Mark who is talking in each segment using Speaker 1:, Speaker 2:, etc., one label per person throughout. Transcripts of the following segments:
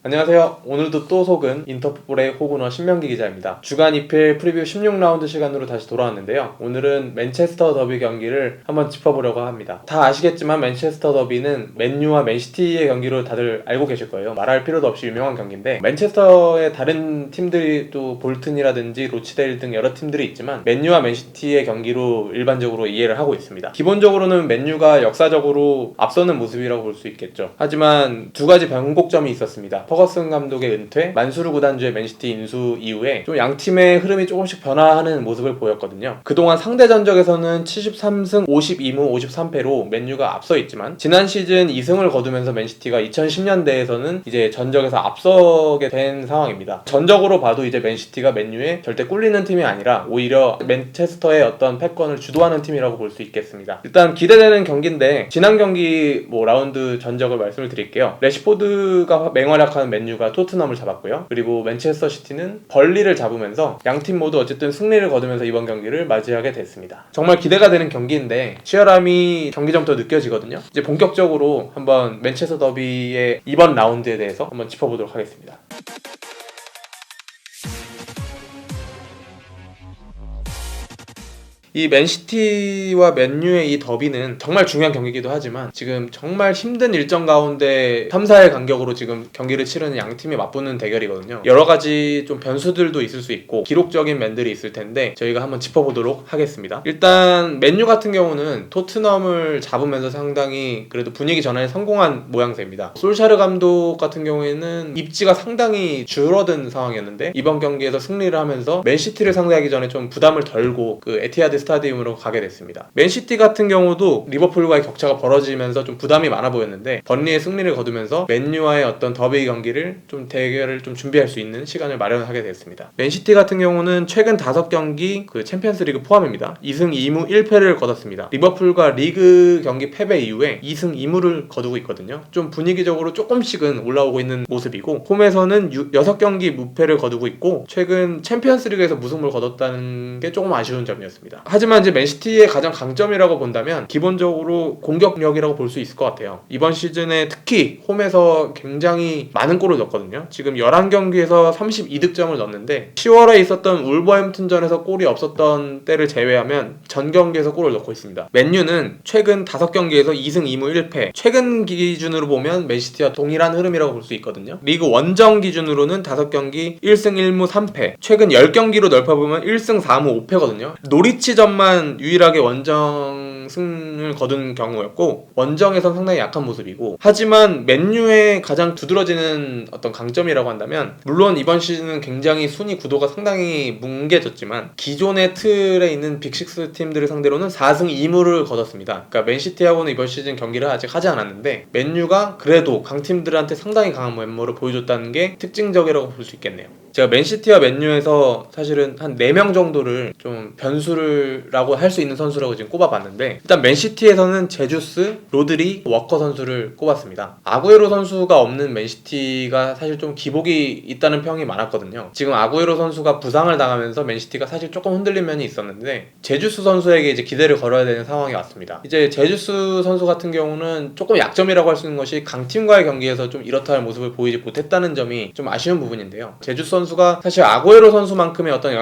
Speaker 1: 안녕하세요. 오늘도 또 속은 인터풋볼의 호구너 신명기 기자입니다. 주간 EPL 프리뷰 16라운드 시간으로 다시 돌아왔는데요. 오늘은 맨체스터 더비 경기를 한번 짚어보려고 합니다. 다 아시겠지만 맨체스터 더비는 맨유와 맨시티의 경기로 다들 알고 계실 거예요. 말할 필요도 없이 유명한 경기인데, 맨체스터의 다른 팀들이 또 볼튼이라든지 로치데일 등 여러 팀들이 있지만 맨유와 맨시티의 경기로 일반적으로 이해를 하고 있습니다. 기본적으로는 맨유가 역사적으로 앞서는 모습이라고 볼 수 있겠죠. 하지만 두 가지 변곡점이 있었습니다. 퍼거슨 감독의 은퇴, 만수르 구단주의 맨시티 인수 이후에 좀 양팀의 흐름이 조금씩 변화하는 모습을 보였거든요. 그동안 상대 전적에서는 73승 52무 53패로 맨유가 앞서 있지만, 지난 시즌 2승을 거두면서 맨시티가 2010년대에서는 이제 전적에서 앞서게 된 상황입니다. 전적으로 봐도 이제 맨시티가 맨유에 절대 꿀리는 팀이 아니라 오히려 맨체스터의 어떤 패권을 주도하는 팀이라고 볼 수 있겠습니다. 일단 기대되는 경기인데, 지난 경기 라운드 전적을 말씀을 드릴게요. 레시포드가 맹활약한 맨유가 토트넘을 잡았고요. 그리고 맨체스터 시티는 벌리를 잡으면서 양팀 모두 어쨌든 승리를 거두면서 이번 경기를 맞이하게 됐습니다. 정말 기대가 되는 경기인데 치열함이 경기 전부터 느껴지거든요. 이제 본격적으로 한번 맨체스터 더비의 이번 라운드에 대해서 한번 짚어보도록 하겠습니다. 이 맨시티와 맨유의 이 더비는 정말 중요한 경기이기도 하지만, 지금 정말 힘든 일정 가운데 3-4일 간격으로 지금 경기를 치르는 양 팀이 맞붙는 대결이거든요. 여러 가지 좀 변수들도 있을 수 있고 기록적인 면들이 있을 텐데 저희가 한번 짚어보도록 하겠습니다. 일단 맨유 같은 경우는 토트넘을 잡으면서 상당히 그래도 분위기 전환에 성공한 모양새입니다. 솔샤르 감독 같은 경우에는 입지가 상당히 줄어든 상황이었는데, 이번 경기에서 승리를 하면서 맨시티를 상대하기 전에 좀 부담을 덜고 그 에티하드 스타디움으로 가게 됐습니다. 맨시티 같은 경우도 리버풀과의 격차가 벌어지면서 좀 부담이 많아 보였는데, 번리의 승리를 거두면서 맨유와의 어떤 더비 경기를 좀 대결을 좀 준비할 수 있는 시간을 마련하게 됐습니다. 맨시티 같은 경우는 최근 5경기 그 챔피언스리그 포함입니다. 2승 2무 1패를 거뒀습니다. 리버풀과 리그 경기 패배 이후에 2승 2무를 거두고 있거든요. 좀 분위기적으로 조금씩은 올라오고 있는 모습이고, 홈에서는 6경기 무패를 거두고 있고 최근 챔피언스리그에서 무승부를 거뒀다는 게 조금 아쉬운 점이었습니다. 하지만 이제 맨시티의 가장 강점이라고 본다면 기본적으로 공격력이라고 볼 수 있을 것 같아요. 이번 시즌에 특히 홈에서 굉장히 많은 골을 넣었거든요. 지금 11경기에서 32득점을 넣었는데 10월에 있었던 울버햄튼전에서 골이 없었던 때를 제외하면 전 경기에서 골을 넣고 있습니다. 맨유는 최근 5경기에서 2승 2무 1패, 최근 기준으로 보면 맨시티와 동일한 흐름이라고 볼 수 있거든요. 리그 원정 기준으로는 5경기 1승 1무 3패, 최근 10경기로 넓혀보면 1승 4무 5패거든요. 노리치전만 유일하게 원정 승을 거둔 경우였고, 원정에선 상당히 약한 모습이고, 하지만 맨유의 가장 두드러지는 어떤 강점이라고 한다면, 물론 이번 시즌은 굉장히 순위 구도가 상당히 뭉개졌지만 기존의 틀에 있는 빅6 팀들을 상대로는 4승 2무를 거뒀습니다. 그러니까 맨시티하고는 이번 시즌 경기를 아직 하지 않았는데 맨유가 그래도 강팀들한테 상당히 강한 면모를 보여줬다는 게 특징적이라고 볼 수 있겠네요. 제가 맨시티와 맨유에서 사실은 한 4명 정도를 좀 변수라고 할 수 있는 선수라고 지금 꼽아봤는데, 일단 맨시티에서는 제주스, 로드리, 워커 선수를 꼽았습니다. 아구에로 선수가 없는 맨시티가 사실 좀 기복이 있다는 평이 많았거든요. 지금 아구에로 선수가 부상을 당하면서 맨시티가 사실 조금 흔들린 면이 있었는데, 제주스 선수에게 이제 기대를 걸어야 되는 상황이 왔습니다. 이제 제주스 선수 같은 경우는 조금 약점이라고 할 수 있는 것이 강팀과의 경기에서 좀 이렇다 할 모습을 보이지 못했다는 점이 좀 아쉬운 부분인데요. 제주스 선수가 사실 아구에로 선수만큼의 어떤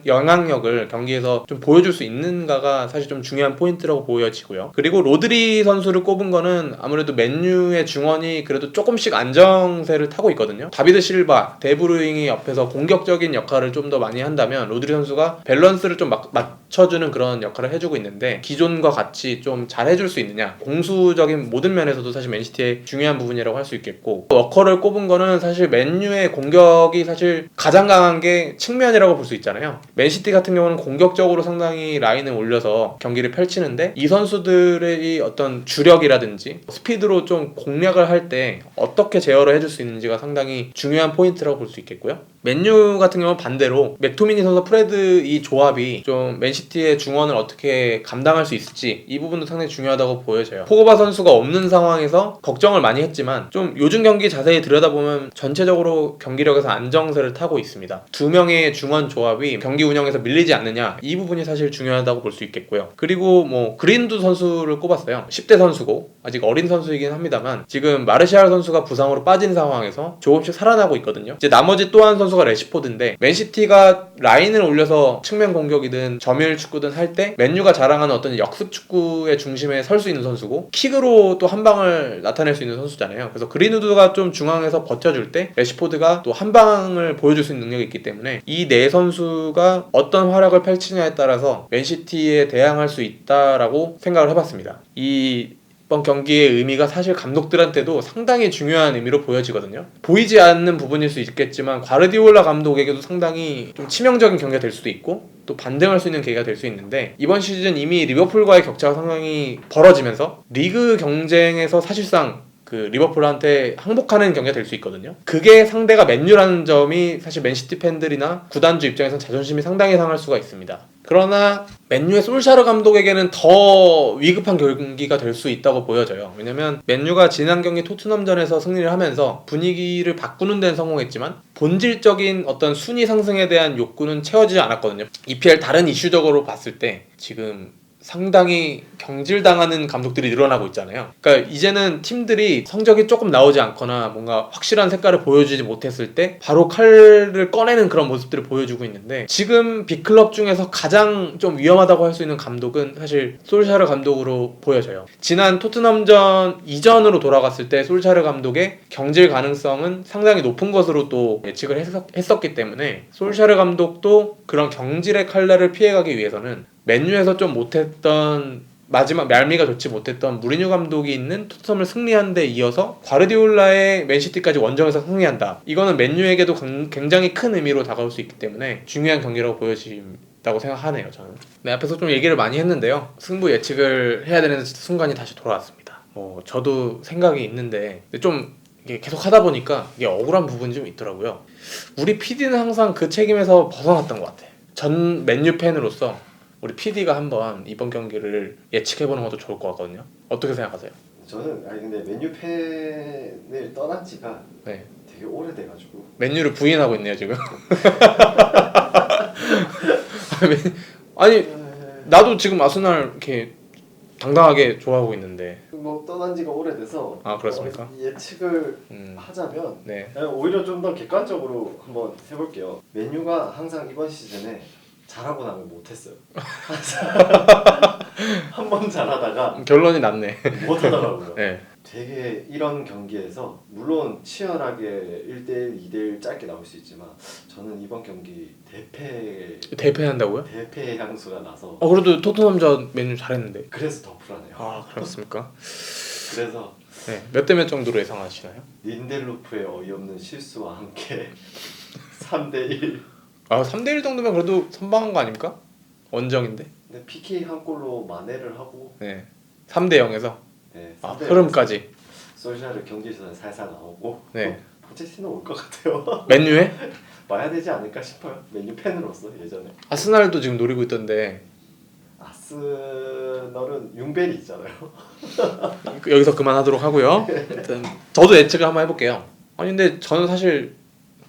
Speaker 1: 영향력을 경기에서 좀 보여줄 수 있는가가 사실 좀 중요한 포인트라고 보여지고요. 그리고 로드리 선수를 꼽은 거는 아무래도 맨유의 중원이 그래도 조금씩 안정세를 타고 있거든요. 다비드 실바, 데브루잉이 옆에서 공격적인 역할을 좀 더 많이 한다면 로드리 선수가 밸런스를 좀 맞춰주는 그런 역할을 해주고 있는데, 기존과 같이 좀 잘 해줄 수 있느냐, 공수적인 모든 면에서도 사실 맨시티의 중요한 부분이라고 할 수 있겠고, 워커를 꼽은 거는 사실 맨유의 공격이 사실 가장 강한 게 측면이라고 볼 수 있잖아요. 맨시티 같은 경우는 공격적으로 상당히 라인을 올려서 경기를 펼치는데, 이 선수들의 어떤 주력이라든지 스피드로 좀 공략을 할 때 어떻게 제어를 해줄 수 있는지가 상당히 중요한 포인트라고 볼 수 있겠고요. 맨유 같은 경우는 반대로 맥토미니 선수 프레드 이 조합이 좀 맨시티의 중원을 어떻게 감당할 수 있을지, 이 부분도 상당히 중요하다고 보여져요. 포그바 선수가 없는 상황에서 걱정을 많이 했지만 좀 요즘 경기 자세히 들여다보면 전체적으로 경기력에서 안정세를 타고 하고 있습니다. 두 명의 중원 조합이 경기 운영에서 밀리지 않느냐, 이 부분이 사실 중요하다고 볼 수 있겠고요. 그리고 뭐 그린우드 선수를 꼽았어요. 10대 선수고 아직 어린 선수이긴 합니다만 지금 마르시알 선수가 부상으로 빠진 상황에서 조금씩 살아나고 있거든요. 이제 나머지 또 한 선수가 레시포드인데, 맨시티가 라인을 올려서 측면 공격이든 점유율 축구든 할 때 맨유가 자랑하는 어떤 역습 축구의 중심에 설 수 있는 선수고, 킥으로 또 한 방을 나타낼 수 있는 선수잖아요. 그래서 그린우드가 좀 중앙에서 버텨줄 때 레시포드가 또 한 방을 보여줄 수 있는 능력이 있기 때문에 이 네 선수가 어떤 활약을 펼치냐에 따라서 맨시티에 대항할 수 있다라고 생각을 해봤습니다. 이번 경기의 의미가 사실 감독들한테도 상당히 중요한 의미로 보여지거든요. 보이지 않는 부분일 수 있겠지만 과르디올라 감독에게도 상당히 좀 치명적인 경기가 될 수도 있고 또 반등할 수 있는 계기가 될 수 있는데, 이번 시즌 이미 리버풀과의 격차가 상당히 벌어지면서 리그 경쟁에서 사실상 그 리버풀한테 항복하는 경기가 될 수 있거든요. 그게 상대가 맨유라는 점이 사실 맨시티 팬들이나 구단주 입장에서 자존심이 상당히 상할 수가 있습니다. 그러나 맨유의 솔샤르 감독에게는 더 위급한 경기가 될 수 있다고 보여져요. 왜냐면 맨유가 지난 경기 토트넘전에서 승리를 하면서 분위기를 바꾸는 데는 성공했지만 본질적인 어떤 순위 상승에 대한 욕구는 채워지지 않았거든요. EPL 다른 이슈적으로 봤을 때 지금 상당히 경질당하는 감독들이 늘어나고 있잖아요. 그러니까 이제는 팀들이 성적이 조금 나오지 않거나 뭔가 확실한 색깔을 보여주지 못했을 때 바로 칼을 꺼내는 그런 모습들을 보여주고 있는데, 지금 빅클럽 중에서 가장 좀 위험하다고 할 수 있는 감독은 사실 솔샤르 감독으로 보여져요. 지난 토트넘전 이전으로 돌아갔을 때 솔샤르 감독의 경질 가능성은 상당히 높은 것으로 또 예측을 했었기 때문에 솔샤르 감독도 그런 경질의 칼날을 피해가기 위해서는 맨유에서 좀 못했던, 마지막 얄미가 좋지 못했던 무리뉴 감독이 있는 토트넘을 승리한 데 이어서 과르디올라의 맨시티까지 원정에서 승리한다. 이거는 맨유에게도 굉장히 큰 의미로 다가올 수 있기 때문에 중요한 경기라고 보여진다고 생각하네요, 저는. 네, 앞에서 좀 얘기를 많이 했는데요. 승부 예측을 해야 되는 순간이 다시 돌아왔습니다. 저도 생각이 있는데 좀 이게 계속 하다 보니까 이게 억울한 부분이 좀 있더라고요. 우리 PD는 항상 그 책임에서 벗어났던 것 같아요. 전 맨유 팬으로서 우리 PD가 한번 이번 경기를 예측해보는 것도 좋을 것 같거든요. 어떻게 생각하세요?
Speaker 2: 저는 근데 맨유 팬을 떠난 지가
Speaker 1: 네.
Speaker 2: 되게 오래돼가지고
Speaker 1: 맨유를 부인하고 있네요 지금. 아니 나도 지금 아스날 이렇게 당당하게 좋아하고 있는데.
Speaker 2: 뭐 떠난 지가 오래돼서.
Speaker 1: 아, 그렇습니까?
Speaker 2: 예측을 하자면
Speaker 1: 네.
Speaker 2: 오히려 좀 더 객관적으로 한번 해볼게요. 맨유가 항상 이번 시즌에 잘하고 나면 못했어요. 한 번 잘하다가
Speaker 1: 결론이 났네.
Speaker 2: 못하더라고요.
Speaker 1: 네.
Speaker 2: 되게 이런 경기에서 물론 치열하게 1대1, 2대1 짧게 나올 수 있지만 저는 이번 경기
Speaker 1: 대패한다고요?
Speaker 2: 대패 향수가 나서.
Speaker 1: 그래도 토트넘전 맨유 잘했는데.
Speaker 2: 그래서 더 불안해요.
Speaker 1: 아, 그렇습니까?
Speaker 2: 그래서
Speaker 1: 네. 몇 대 몇 정도로 예상하시나요?
Speaker 2: 린델로프의 어이없는 실수와 함께 3대1.
Speaker 1: 3대1 정도면 그래도 선방한 거 아닙니까? 원정인데.
Speaker 2: 근데 PK 한 골로 만회를 하고.
Speaker 1: 네. 3대0에서.
Speaker 2: 네.
Speaker 1: 흐름까지.
Speaker 2: 솔샤르 경기에서 살살 나오고.
Speaker 1: 네.
Speaker 2: 포체티노 올 것 같아요.
Speaker 1: 맨유에?
Speaker 2: 와야 되지 않을까 싶어요. 맨유 팬으로서 예전에.
Speaker 1: 아스날도 지금 노리고 있던데.
Speaker 2: 아스널은 융벨이 있잖아요.
Speaker 1: 여기서 그만하도록 하고요. 일단 저도 예측을 한번 해볼게요. 아니 근데 저는 사실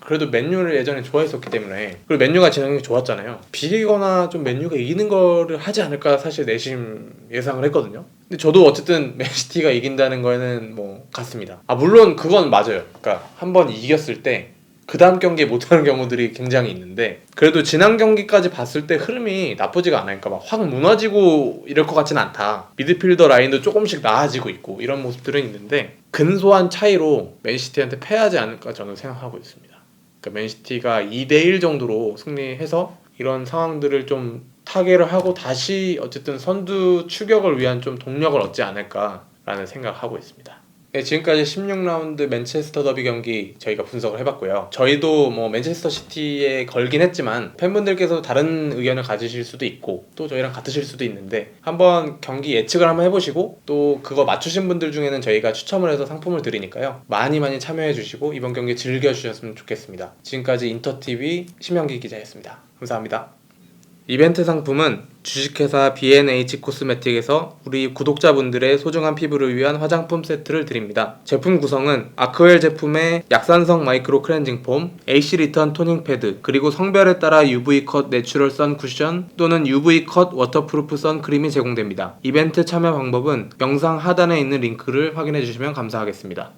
Speaker 1: 그래도 맨유를 예전에 좋아했었기 때문에, 그리고 맨유가 지난 경기 좋았잖아요. 비기거나 좀 맨유가 이기는 거를 하지 않을까 사실 내심 예상을 했거든요. 근데 저도 어쨌든 맨시티가 이긴다는 거에는 뭐 같습니다. 물론 그건 맞아요. 그러니까 한번 이겼을 때 그 다음 경기에 못하는 경우들이 굉장히 있는데, 그래도 지난 경기까지 봤을 때 흐름이 나쁘지가 않으니까 막 확 무너지고 이럴 것 같진 않다. 미드필더 라인도 조금씩 나아지고 있고 이런 모습들은 있는데 근소한 차이로 맨시티한테 패하지 않을까 저는 생각하고 있습니다. 그러니까 맨시티가 2대1 정도로 승리해서 이런 상황들을 좀 타개를 하고 다시 어쨌든 선두 추격을 위한 좀 동력을 얻지 않을까라는 생각을 하고 있습니다. 네, 지금까지 16라운드 맨체스터 더비 경기 저희가 분석을 해봤고요. 저희도 뭐 맨체스터 시티에 걸긴 했지만 팬분들께서 다른 의견을 가지실 수도 있고 또 저희랑 같으실 수도 있는데, 한번 경기 예측을 한번 해보시고 또 그거 맞추신 분들 중에는 저희가 추첨을 해서 상품을 드리니까요. 많이 참여해 주시고 이번 경기 즐겨주셨으면 좋겠습니다. 지금까지 인터TV 심영기 기자였습니다. 감사합니다. 이벤트 상품은 주식회사 B&H 코스메틱에서 우리 구독자분들의 소중한 피부를 위한 화장품 세트를 드립니다. 제품 구성은 아크웰 제품의 약산성 마이크로 클렌징 폼, AC 리턴 토닝 패드, 그리고 성별에 따라 UV 컷 내추럴 선 쿠션 또는 UV 컷 워터프루프 선 크림이 제공됩니다. 이벤트 참여 방법은 영상 하단에 있는 링크를 확인해 주시면 감사하겠습니다.